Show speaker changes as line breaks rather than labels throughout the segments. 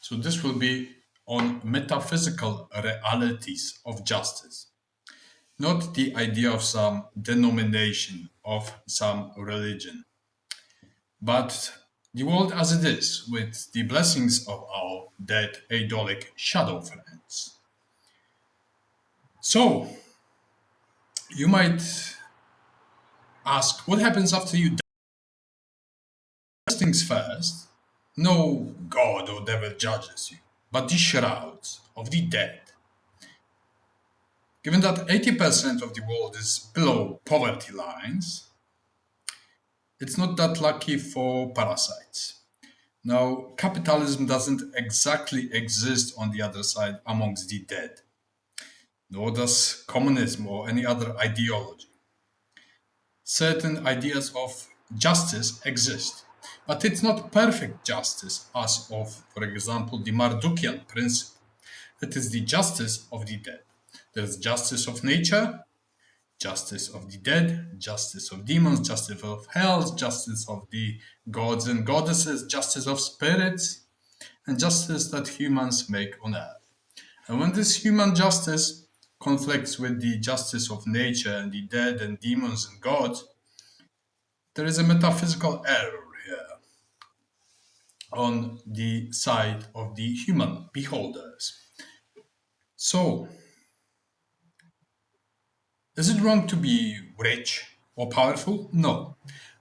So this will be on metaphysical realities of justice, not the idea of some denomination of some religion, but the world as it is, with the blessings of our dead idolic shadow friends. So you might ask, what happens after you die? First things first, no god or devil judges you, but the shrouds of the dead. Given that 80% of the world is below poverty lines, it's not that lucky for parasites. Now, capitalism doesn't exactly exist on the other side amongst the dead, nor does communism or any other ideology. Certain ideas of justice exist, but it's not perfect justice as of, for example, the Mardukian principle. It is the justice of the dead. There is justice of nature, justice of the dead, justice of demons, justice of hell, justice of the gods and goddesses, justice of spirits, and justice that humans make on earth. And when this human justice conflicts with the justice of nature and the dead and demons and gods, there is a metaphysical error here on the side of the human beholders. So, is it wrong to be rich or powerful? No.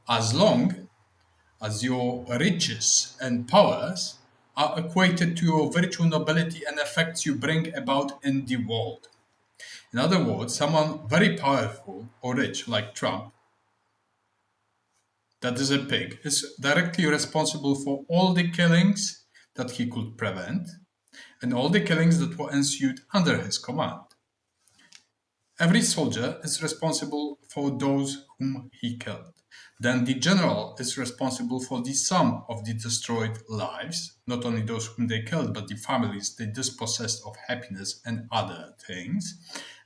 As long as your riches and powers are equated to your virtue, nobility, and effects you bring about in the world. In other words, someone very powerful or rich, like Trump, that is a pig, is directly responsible for all the killings that he could prevent and all the killings that were ensued under his command. Every soldier is responsible for those whom he killed. Then the general is responsible for the sum of the destroyed lives, not only those whom they killed, but the families they dispossessed of happiness and other things.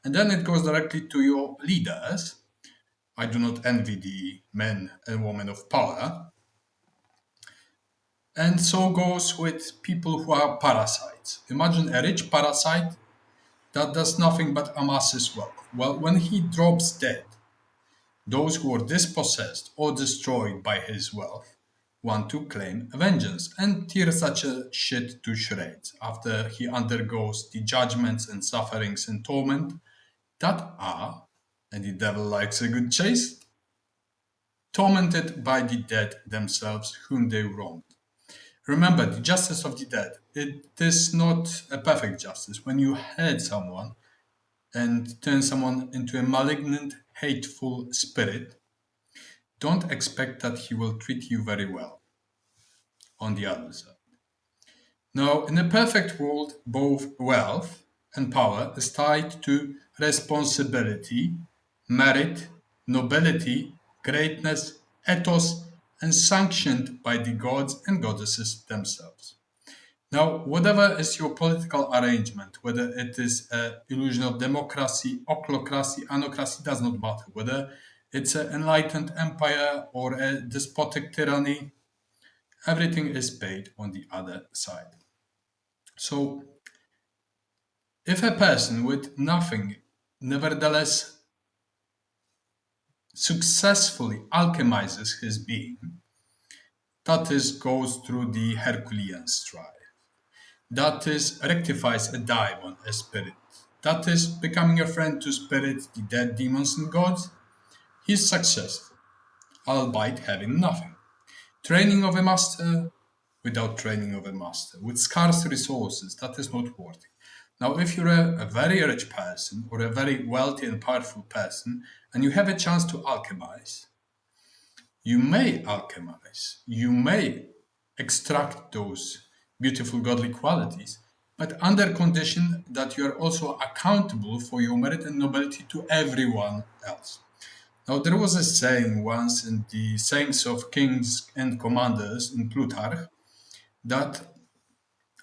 And then it goes directly to your leaders. I do not envy the men and women of power. And so goes with people who are parasites. Imagine a rich parasite that does nothing but amasses wealth. Well, when he drops dead, those who are dispossessed or destroyed by his wealth want to claim vengeance and tear such a shit to shreds after he undergoes the judgments and sufferings and torment that are, and the devil likes a good chase, tormented by the dead themselves whom they wronged. Remember, the justice of the dead, it is not a perfect justice. When you hurt someone and turn someone into a malignant, hateful spirit, don't expect that he will treat you very well on the other side. Now, in a perfect world, both wealth and power is tied to responsibility, merit, nobility, greatness, ethos, and sanctioned by the gods and goddesses themselves. Now, whatever is your political arrangement, whether it is an illusion of democracy, ochlocracy, anocracy, does not matter. Whether it's an enlightened empire or a despotic tyranny, everything is paid on the other side. So, if a person with nothing nevertheless successfully alchemizes his being, that is, goes through the Herculean strive. That is, rectifies a dive a spirit. That is, becoming a friend to spirits, the dead demons and gods. He is successful, albeit having nothing. Training of a master without training of a master, with scarce resources, that is not worthy. Now, if you're a very rich person or a very wealthy and powerful person, and you have a chance to alchemize, you may alchemize, you may extract those beautiful godly qualities, but under condition that you are also accountable for your merit and nobility to everyone else. Now, there was a saying once in the Sayings of Kings and Commanders in Plutarch that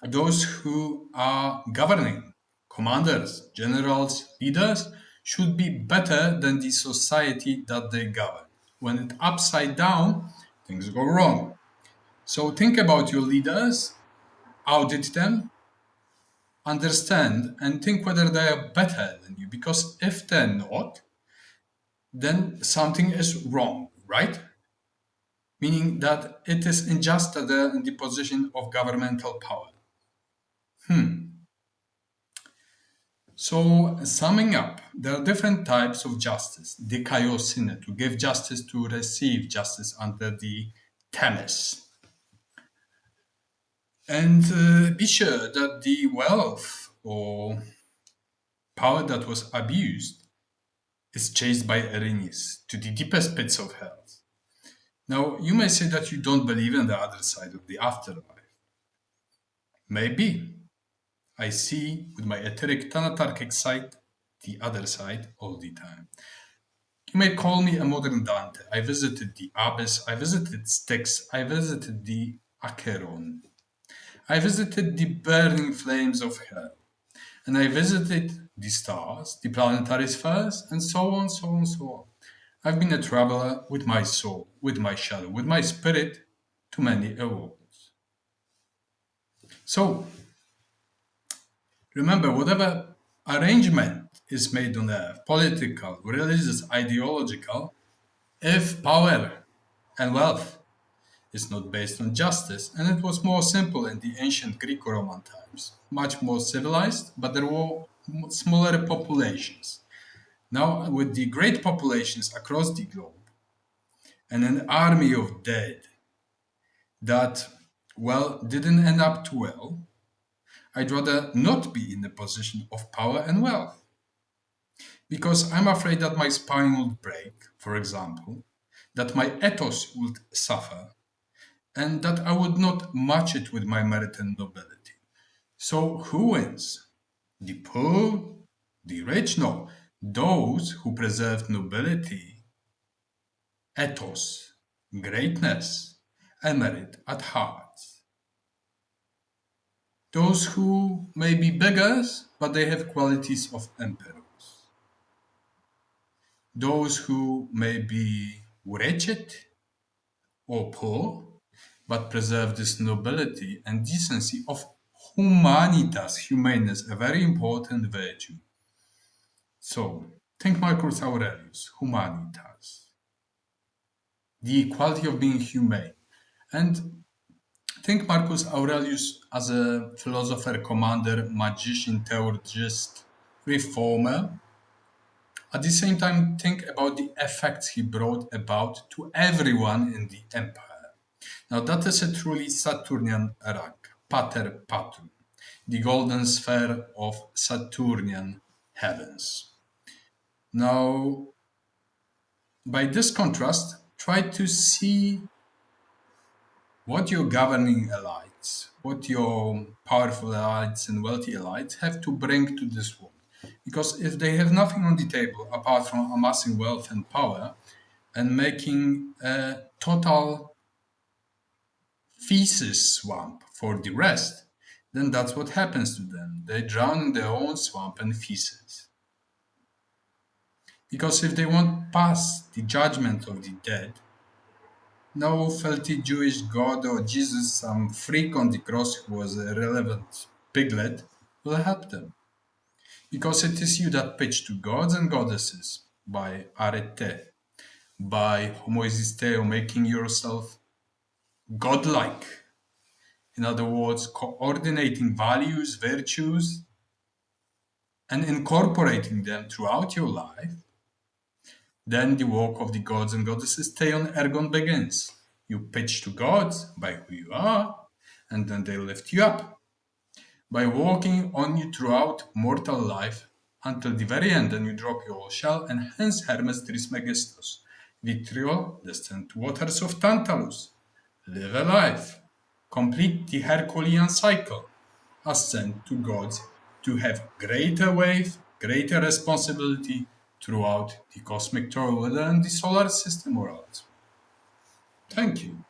those who are governing, commanders, generals, leaders, should be better than the society that they govern. When it's upside down, things go wrong. So think about your leaders audit them, understand, and think whether they are better than you. Because if they're not, then something is wrong, right? Meaning that it is unjust that they're in the position of governmental power. So, summing up, there are different types of justice. Dikaiosine, to give justice, to receive justice under the temes. And be sure that the wealth or power that was abused is chased by Erinis to the deepest pits of hell. Now, you may say that you don't believe in the other side of the afterlife. Maybe. I see with my etheric thanatarchic sight the other side all the time. You may call me a modern Dante. I visited the Abyss, I visited Styx, I visited the Acheron. I visited the burning flames of hell. And I visited the stars, the planetary spheres, and so on, so on, so on. I've been a traveler with my soul, with my shadow, with my spirit to many worlds. So, remember, whatever arrangement is made on earth, political, religious, ideological, if power and wealth is not based on justice, and it was more simple in the ancient Greco-Roman times, much more civilized, but there were smaller populations. Now, with the great populations across the globe and an army of dead that, well, didn't end up too well, I'd rather not be in a position of power and wealth. Because I'm afraid that my spine would break, for example, that my ethos would suffer, and that I would not match it with my merit and nobility. So who wins? The poor? The rich? No. Those who preserved nobility, ethos, greatness, and merit at heart. Those who may be beggars, but they have qualities of emperors. Those who may be wretched or poor, but preserve this nobility and decency of humanitas, humaneness, a very important virtue. So, think Marcus Aurelius, humanitas, the equality of being humane. And think Marcus Aurelius as a philosopher, commander, magician, theologist, reformer. At the same time, think about the effects he brought about to everyone in the empire. Now, that is a truly Saturnian rank, pater patrum, the golden sphere of Saturnian heavens. Now, by this contrast, try to see what your governing elites, what your powerful elites and wealthy elites have to bring to this world. Because if they have nothing on the table apart from amassing wealth and power and making a total feces swamp for the rest, then that's what happens to them. They drown in their own swamp and feces. Because if they won't pass the judgment of the dead, no filthy Jewish god or Jesus, some freak on the cross who was a relevant piglet, will help them. Because it is you that pitch to gods and goddesses by arete, by homoisisteo, making yourself godlike. In other words, coordinating values, virtues, and incorporating them throughout your life. Then the work of the gods and goddesses Theon Ergon begins. You pitch to gods by who you are, and then they lift you up by walking on you throughout mortal life until the very end, and you drop your shell, and hence Hermes Trismegistus, vitriol, descend to waters of Tantalus, live a life, complete the Herculean cycle, ascend to gods to have greater weight, greater responsibility throughout the cosmic tour within the solar system world. Thank you.